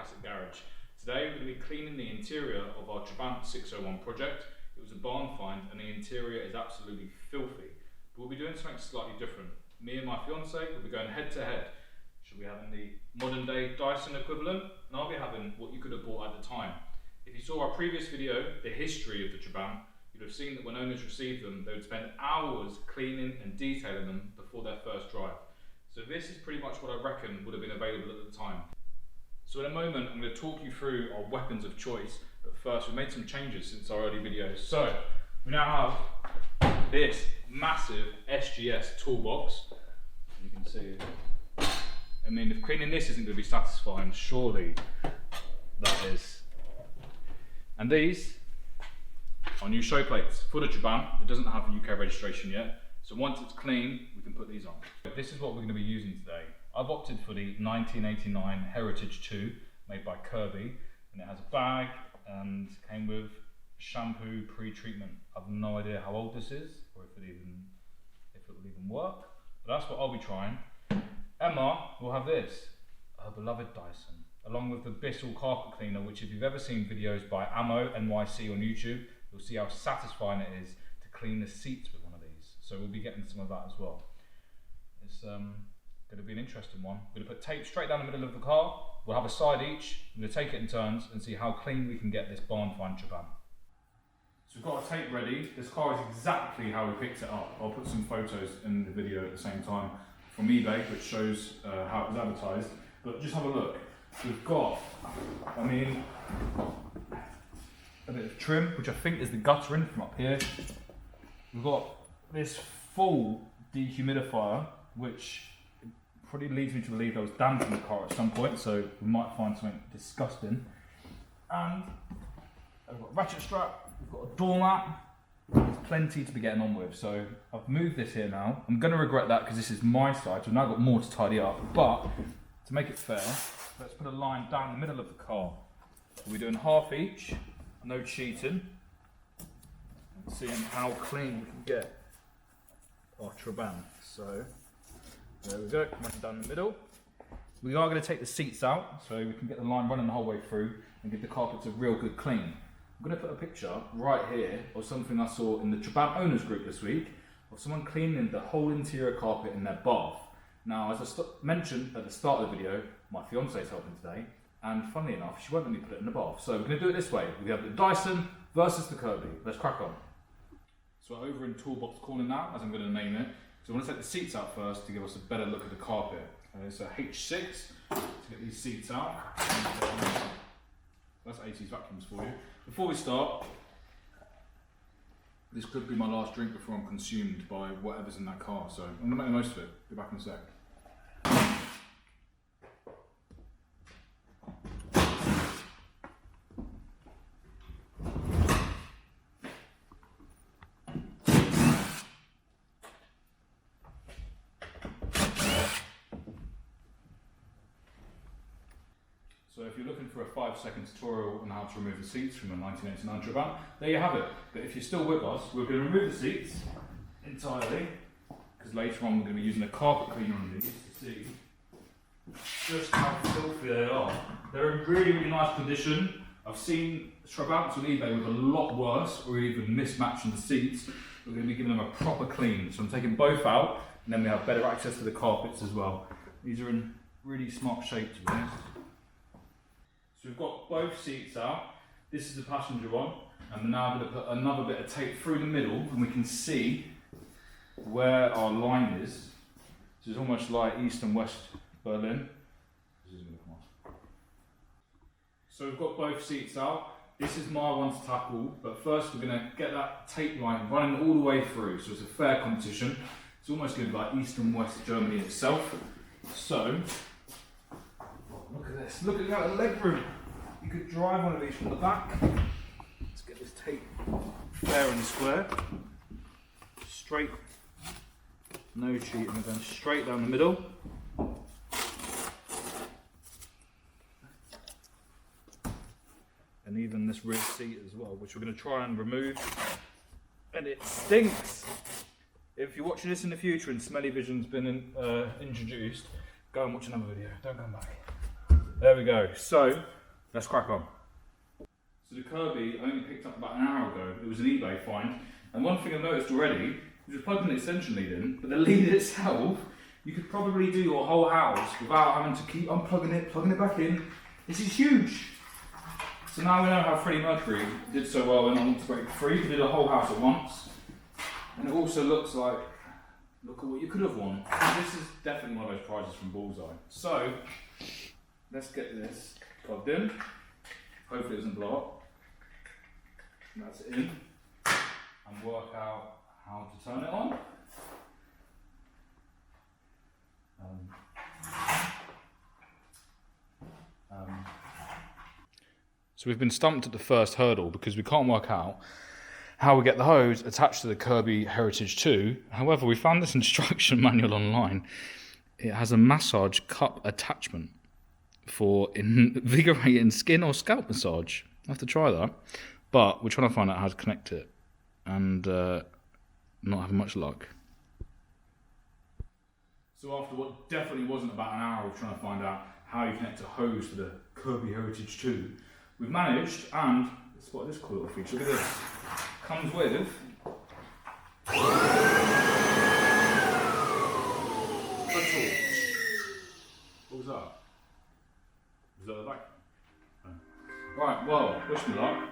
Classic Garage. Today we're going to be cleaning the interior of our Trabant 601 project. It was a barn find and the interior is absolutely filthy. But we'll be doing something slightly different. Me and my fiance will be going head to head. She'll be having the modern day Dyson equivalent and I'll be having what you could have bought at the time. If you saw our previous video, the history of the Trabant, you'd have seen that when owners received them, they would spend hours cleaning and detailing them before their first drive. So this is pretty much what I reckon would have been available at the time. So in a moment, I'm going to talk you through our weapons of choice, but first we made some changes since our early videos. So we now have this massive SGS toolbox. You can see it. I mean, if cleaning this isn't going to be satisfying, surely that is. And these are new show plates for the Trabant. It doesn't have a UK registration yet, so once it's clean, we can put these on. This is what we're going to be using today. I've opted for the 1989 Heritage II, made by Kirby, and it has a bag and came with shampoo pre-treatment. I've no idea how old this is, or if it will even work, but that's what I'll be trying. Emma will have this, her beloved Dyson, along with the Bissell carpet cleaner, which if you've ever seen videos by Ammo NYC on YouTube, you'll see how satisfying it is to clean the seats with one of these. So we'll be getting some of that as well. It's going to be an interesting one. We're going to put tape straight down the middle of the car. We'll have a side each. I'm going to take it in turns and see how clean we can get this barn find Trabant. So we've got our tape ready. This car is exactly how we picked it up. I'll put some photos in the video at the same time from eBay, which shows how it was advertised. But just have a look. We've got, I mean, a bit of trim, which I think is the guttering from up here. We've got this full dehumidifier, which probably leads me to believe there was damp in the car at some point, so we might find something disgusting. And we've got a ratchet strap, we've got a doormat. There's plenty to be getting on with. So I've moved this here now. I'm going to regret that because this is my side, so I've now got more to tidy up. But to make it fair, let's put a line down the middle of the car. So we're doing half each, no cheating, and seeing how clean we can get our Trabant. So there we go, running down the middle. We are going to take the seats out so we can get the line running the whole way through and give the carpets a real good clean. I'm going to put a picture right here of something I saw in the Trabant owners group this week of someone cleaning the whole interior carpet in their bath. Now, as I mentioned at the start of the video, my fiance is helping today, and funnily enough, she won't let me put it in the bath. So we're going to do it this way. We have the Dyson versus the Kirby. Let's crack on. So we're over in Toolbox Corner now, as I'm going to name it. So I want to take the seats out first to give us a better look at the carpet. It's a H6 to get these seats out. That's 80s vacuums for you. Before we start, this could be my last drink before I'm consumed by whatever's in that car, so I'm going to make the most of it. Be back in a sec. So if you're looking for a 5-second tutorial on how to remove the seats from a 1989 Trabant, there you have it. But if you're still with us, we're going to remove the seats entirely, because later on we're going to be using a carpet cleaner on these to see just how filthy they are. They're in really, really nice condition. I've seen Trabants on eBay with a lot worse, or even mismatching the seats. We're going to be giving them a proper clean. So I'm taking both out, and then we have better access to the carpets as well. These are in really smart shape, to be honest. So we've got both seats out. This is the passenger one, and we're now going to put another bit of tape through the middle, and we can see where our line is. This is almost like East and West Berlin. So we've got both seats out. This is my one to tackle, but first we're going to get that tape line running all the way through, so it's a fair competition. It's almost going to be like East and West Germany itself. So, look at this, look at that leg room. You could drive one of these from the back. Let's get this tape fair and square. Straight, no cheating, we're going straight down the middle. And even this rear seat as well, which we're going to try and remove. And it stinks! If you're watching this in the future and Smelly Vision's been introduced, go and watch another video, don't come back. There we go. So, let's crack on. So the Kirby I only picked up about an hour ago. It was an eBay find. And one thing I've noticed already, is we've plugged an extension lead in, but the lead itself, you could probably do your whole house without having to keep unplugging it, plugging it back in. This is huge. So now we know how Freddie Mercury did so well in On Break 3. You could do the whole house at once. And it also looks like, look at what you could have won. This is definitely one of those prizes from Bullseye. So, let's get this plugged in. Hopefully it doesn't blow up. That's it in. And work out how to turn it on. So we've been stumped at the first hurdle because we can't work out how we get the hose attached to the Kirby Heritage II. However, we found this instruction manual online. It has a massage cup attachment for invigorating skin or scalp massage. I have to try that. But we're trying to find out how to connect it and not having much luck. So after what definitely wasn't about an hour of trying to find out how you connect a hose to the Kirby Heritage II, we've managed, and spot this cool little feature. Look at this. Comes with a torch. What was that? Was that the back? Oh. Right, well, wish me luck.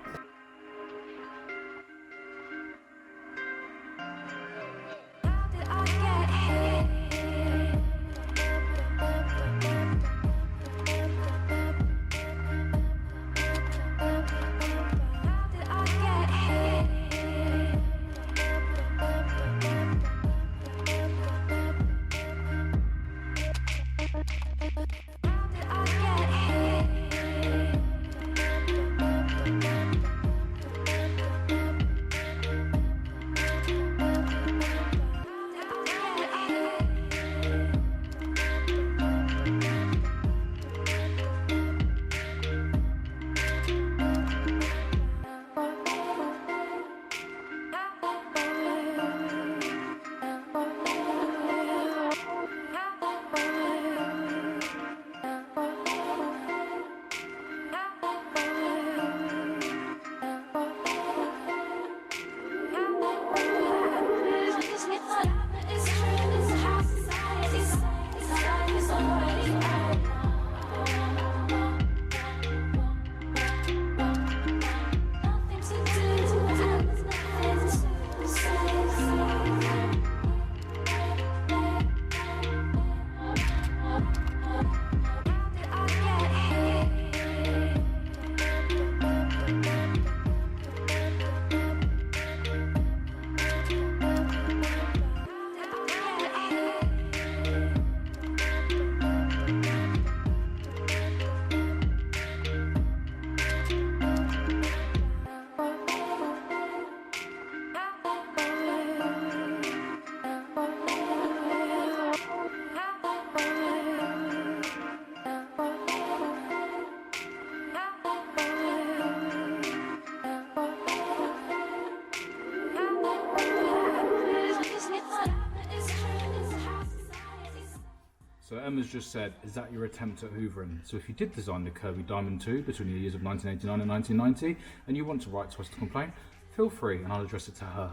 So Emma's just said, is that your attempt at hoovering? So if you did design the Kirby Diamond 2 between the years of 1989 and 1990, and you want to write to us to complain, feel free and I'll address it to her.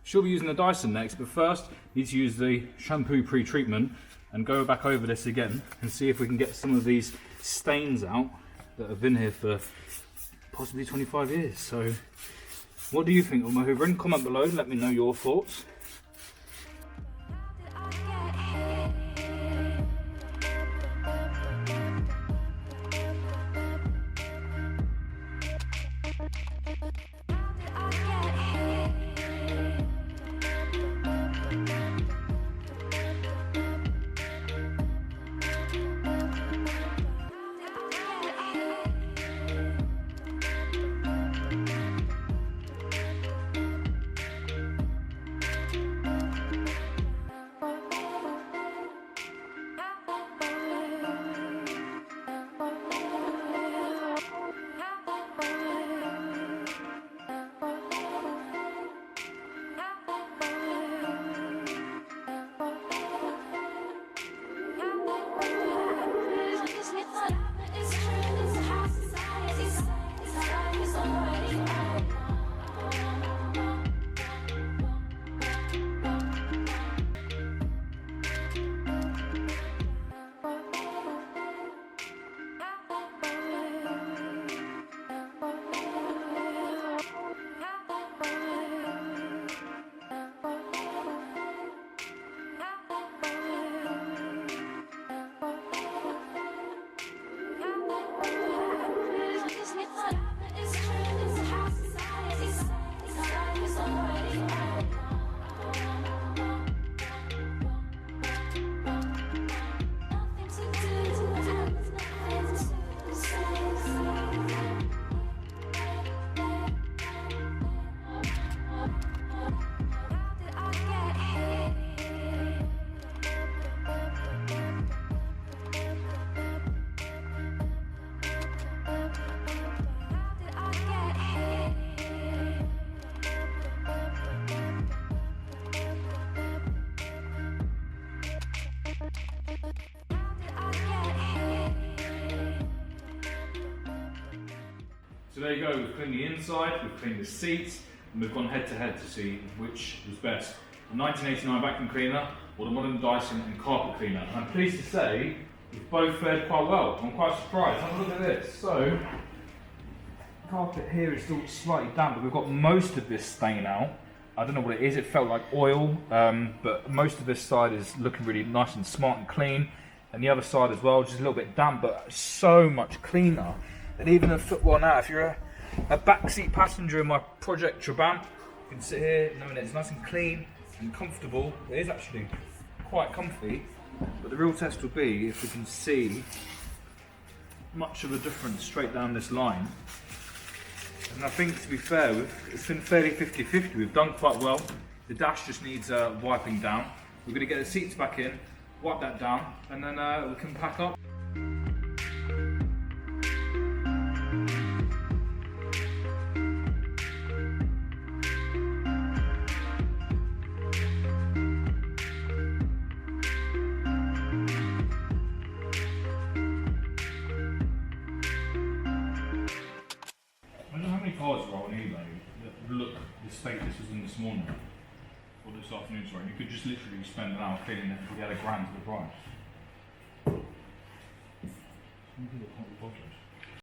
She'll be using the Dyson next, but first, need to use the shampoo pre-treatment and go back over this again and see if we can get some of these stains out that have been here for possibly 25 years. So what do you think of my hoovering? Comment below, let me know your thoughts. So there you go, we've cleaned the inside, we've cleaned the seats, and we've gone head to head to see which was best. The 1989 vacuum cleaner or the modern Dyson and carpet cleaner. And I'm pleased to say we've both fared quite well. I'm quite surprised. Have a look at this. So, the carpet here is still slightly damp, but we've got most of this stain out. I don't know what it is, it felt like oil, but most of this side is looking really nice and smart and clean. And the other side as well, just a little bit damp, but so much cleaner. And even a footwell now, if you're a backseat passenger in my project Trabant, you can sit here knowing that it's nice and clean and comfortable. It is actually quite comfy, but the real test will be if we can see much of a difference straight down this line. And I think, to be fair, it's been fairly 50-50. We've done quite well. The dash just needs wiping down. We're going to get the seats back in, wipe that down, and then we can pack up. I don't know how many cars are on eBay that look the state this was in this morning, or this afternoon, sorry, and you could just literally spend an hour cleaning it if you had £1,000 for the price. Maybe it can't be bothered.